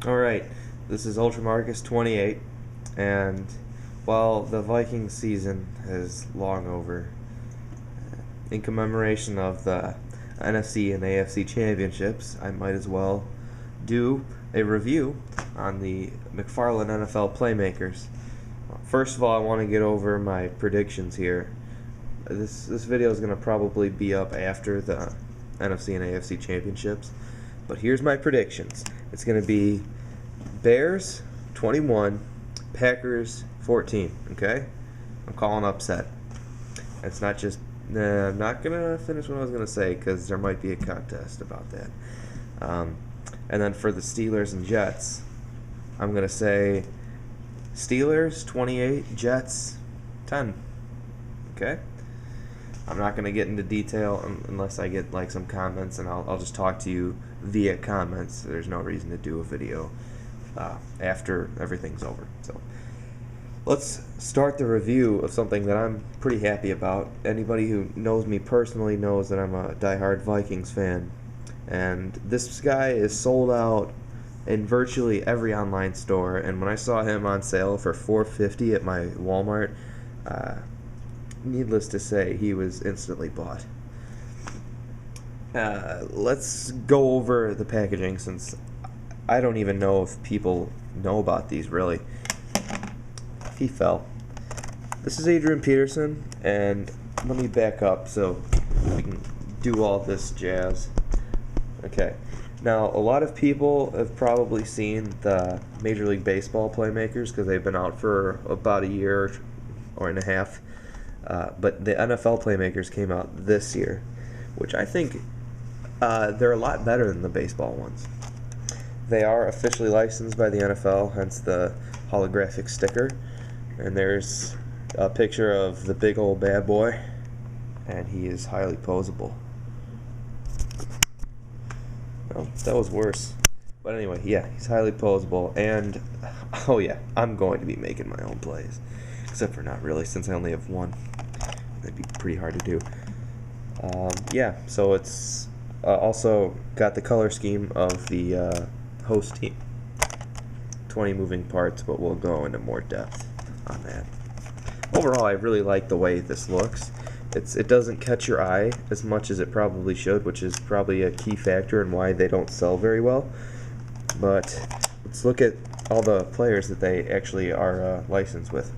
Alright, this is Ultramarcus 28, and while the Vikings season is long over, in commemoration of the NFC and AFC championships, I might as well do a review on the McFarlane NFL Playmakers. First of all, I want to get over my predictions here. This video is going to probably be up after the NFC and AFC championships, but here's my predictions. It's going to be Bears 21, Packers 14. Okay, I'm calling upset. It's not just. Nah, I'm not gonna finish what I was gonna say because there might be a contest about that. And then for the Steelers and Jets, I'm gonna say Steelers 28, Jets 10. Okay. I'm not gonna get into detail unless I get like some comments, and I'll just talk to you via comments. There's no reason to do a video after everything's over. So let's start the review of something that I'm pretty happy about. Anybody who knows me personally knows that I'm a diehard Vikings fan, and this guy is sold out in virtually every online store. And when I saw him on sale for $4.50 at my Walmart, needless to say, he was instantly bought. Let's go over the packaging, since I don't even know if people know about these really. He fell. This is Adrian Peterson, and let me back up so we can do all this jazz. Okay, now a lot of people have probably seen the Major League Baseball Playmakers because they've been out for about a year or and a half, but the NFL Playmakers came out this year, which I think they're a lot better than the baseball ones. They are officially licensed by the NFL, hence the holographic sticker. And there's a picture of the big old bad boy, and he is highly posable. Well, that was worse. But anyway, yeah, he's highly posable, and oh yeah, I'm going to be making my own plays. Except for not really, since I only have one. That'd be pretty hard to do. Yeah, so it's also got the color scheme of the host team. 20 moving parts, but we'll go into more depth on that. Overall, I really like the way this looks. It doesn't catch your eye as much as it probably should, which is probably a key factor in why they don't sell very well. But let's look at all the players that they actually are licensed with.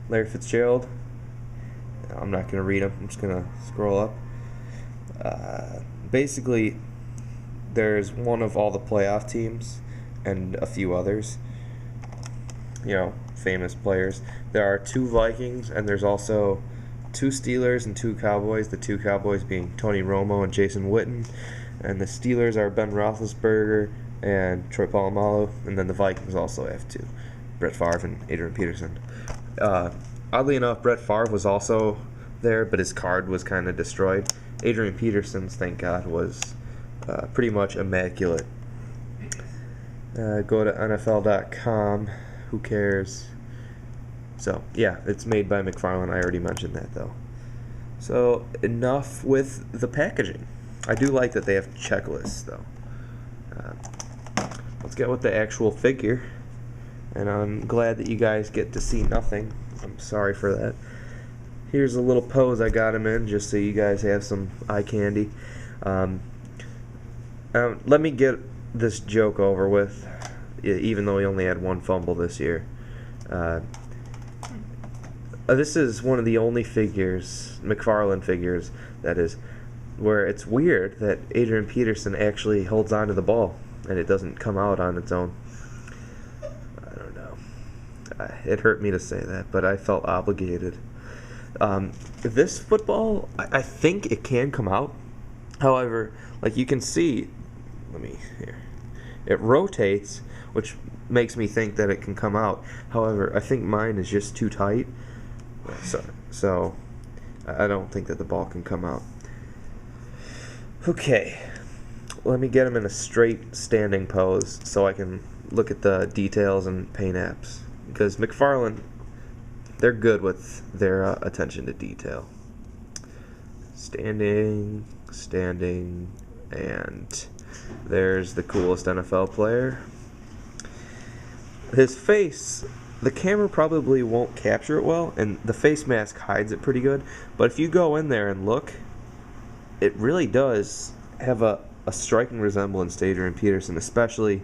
Larry Fitzgerald. I'm not going to read them. I'm just going to scroll up. Basically, there's one of all the playoff teams and a few others. You know, famous players. There are 2 Vikings, and there's also 2 Steelers and 2 Cowboys. The 2 Cowboys being Tony Romo and Jason Witten, and the Steelers are Ben Roethlisberger and Troy Polamalu, and then the Vikings also have 2, Brett Favre and Adrian Peterson. Oddly enough, Brett Favre was also there, but his card was kind of destroyed. Adrian Peterson's, thank God, was pretty much immaculate. Go to NFL.com. Who cares? So, yeah, it's made by McFarlane. I already mentioned that, though. So, enough with the packaging. I do like that they have checklists, though. Let's get with the actual figure. And I'm glad that you guys get to see nothing. I'm sorry for that. Here's a little pose I got him in, just so you guys have some eye candy. Let me get this joke over with, even though he only had 1 fumble this year. This is one of the only figures, McFarlane figures, that is, where it's weird that Adrian Peterson actually holds on to the ball and it doesn't come out on its own. I don't know. It hurt me to say that, but I felt obligated. This football, I think it can come out. However, like you can see, here. It rotates, which makes me think that it can come out. However, I think mine is just too tight. So I don't think that the ball can come out. Okay, let me get him in a straight standing pose so I can look at the details and paint apps. Because McFarlane, they're good with their attention to detail. Standing, and there's the coolest NFL player. His face, the camera probably won't capture it well, and the face mask hides it pretty good. But if you go in there and look, it really does have a striking resemblance to Adrian Peterson, especially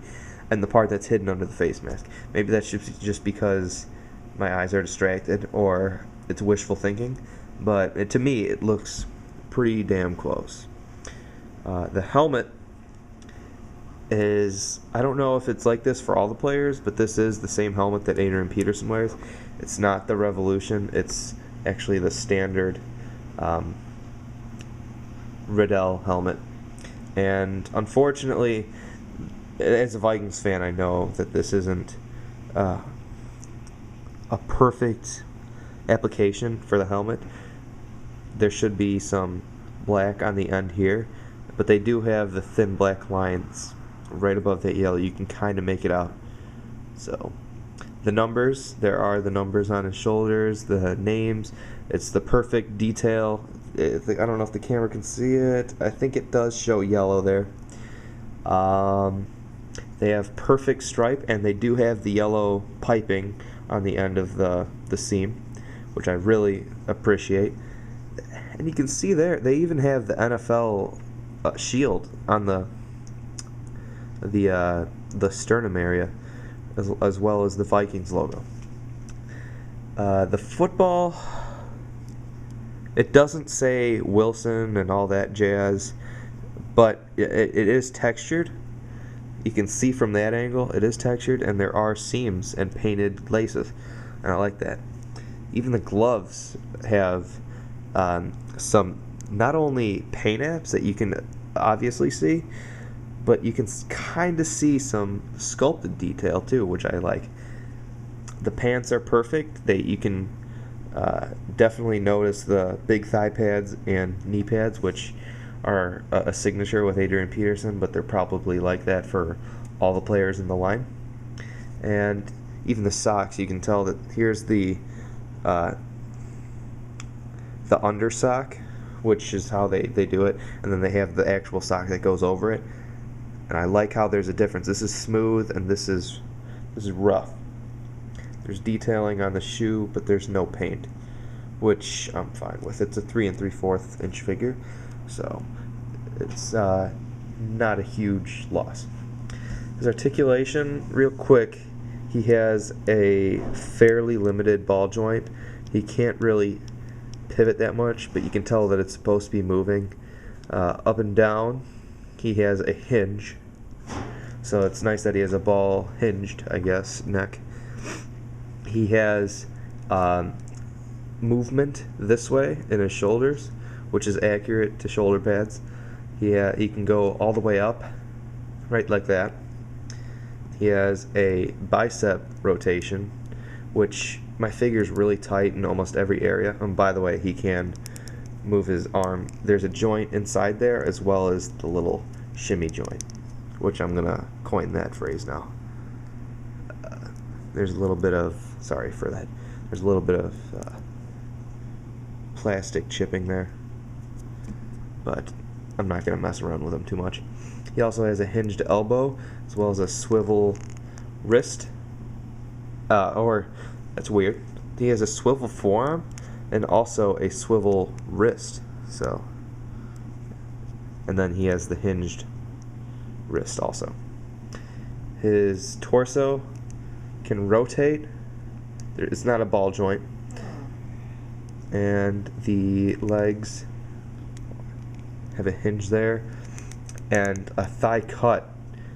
in the part that's hidden under the face mask. Maybe that's just because my eyes are distracted or it's wishful thinking, but to me it looks pretty damn close. The helmet is, I don't know if it's like this for all the players, but this is the same helmet that Adrian Peterson wears. It's not the Revolution, it's actually the standard Riddell helmet. And unfortunately, as a Vikings fan, I know that this isn't a perfect application for the helmet. There should be some black on the end here, but they do have the thin black lines right above that yellow. You can kind of make it out. So the numbers, there are the numbers on his shoulders, the names. It's the perfect detail. I don't know if the camera can see it. I think it does show yellow there. They have perfect stripe, and they do have the yellow piping on the end of the seam, which I really appreciate. And you can see there, they even have the NFL shield on the sternum area, as well as the Vikings logo. The football, it doesn't say Wilson and all that jazz, but it is textured. You can see from that angle it is textured, and there are seams and painted laces, and I like that. Even the gloves have some, not only paint apps that you can obviously see, but you can kind of see some sculpted detail too, which I like. The pants are perfect. You can definitely notice the big thigh pads and knee pads, which are a signature with Adrian Peterson, but they're probably like that for all the players in the line. And even the socks, you can tell that here's the under sock, which is how they do it, and then they have the actual sock that goes over it. And I like how there's a difference. This is smooth and this is rough. There's detailing on the shoe, but there's no paint, which I'm fine with. It's a 3 3/4 inch figure, so it's not a huge loss. His articulation, real quick, he has a fairly limited ball joint. He can't really pivot that much, but you can tell that it's supposed to be moving. Up and down, he has a hinge, so it's nice that he has a ball hinged, I guess, neck. He has movement this way in his shoulders, which is accurate to shoulder pads. He can go all the way up, right like that. He has a bicep rotation, which my figure is really tight in almost every area. And by the way, he can move his arm. There's a joint inside there, as well as the little shimmy joint, which I'm gonna coin that phrase now. There's a little bit of, sorry for that, there's a little bit of plastic chipping there, but I'm not gonna mess around with him too much. He also has a hinged elbow, as well as a swivel wrist, or that's weird. He has a swivel forearm and also a swivel wrist. So, and then he has the hinged wrist also. His torso can rotate. It's not a ball joint, and the legs have a hinge there and a thigh cut,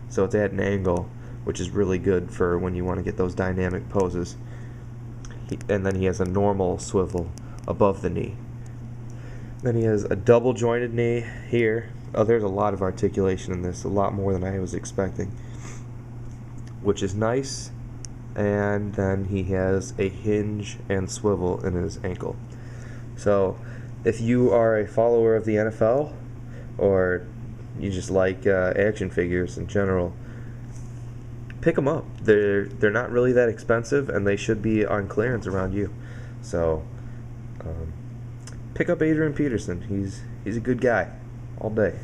so it's at an angle, which is really good for when you want to get those dynamic poses. And then he has a normal swivel above the knee. Then he has a double jointed knee here. Oh, there's a lot of articulation in this, a lot more than I was expecting, which is nice. And then he has a hinge and swivel in his ankle. So if you are a follower of the NFL, or you just like action figures in general, pick them up. They're not really that expensive, and they should be on clearance around you. So pick up Adrian Peterson. He's a good guy all day.